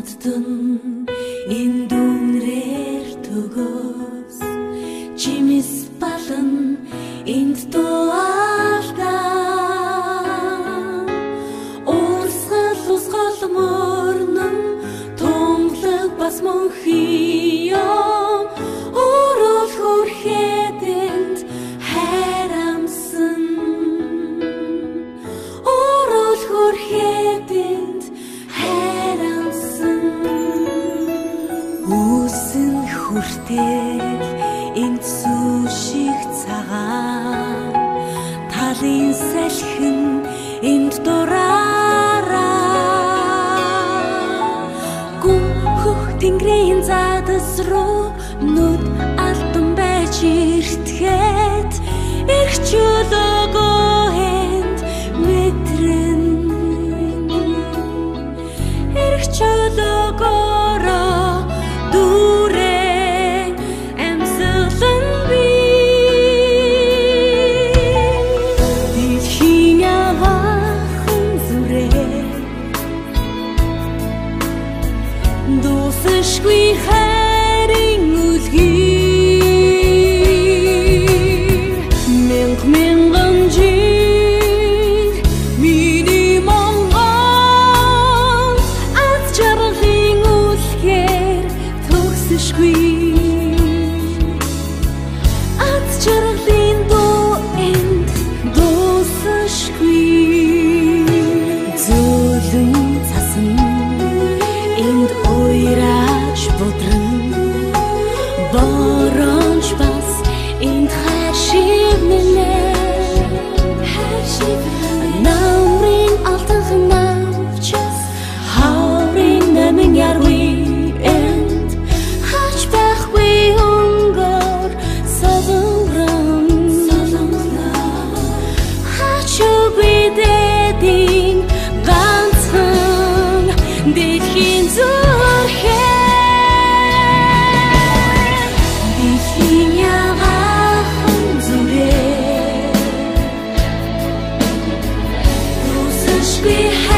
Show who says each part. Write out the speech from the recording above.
Speaker 1: Хамтдан энэ дүнрээр төгөөс чимэс балан энд дуалдаа урсгал усгал мөрнөн тунглаг бас мөн хиён урал хүрхэдэнд хайрамсан урал хүрхэдэнд хайрамсан үсэн хүртэл энд сүшиг цагаан талын салхин энд дураараа гүн хөх тэнгэрийн задас руу нүд алтан байж иртгэхэд их чөлөөгөө энд мэдрэн их чөлөөгөөрөө дүүрэн амьсгалан би дэлхийн яваахан зүрээ дуусахгүй хайрын үлгий мянган жил миний Монгол аз жаргалын үлгээр төгсөшгүй аз жаргалын дуу энд дуусахгүй зөөлөн цасан энд ойраач бодрон боронч бас энд хайшивнэ намрын алтан навчас хаврын намын ярви энд хач байхгүй өнгөр солонграм хач үгүйдэдийн ганцхан дэлхийн зүрхээ дэлхийн яваахан зүрээ дуусахгүй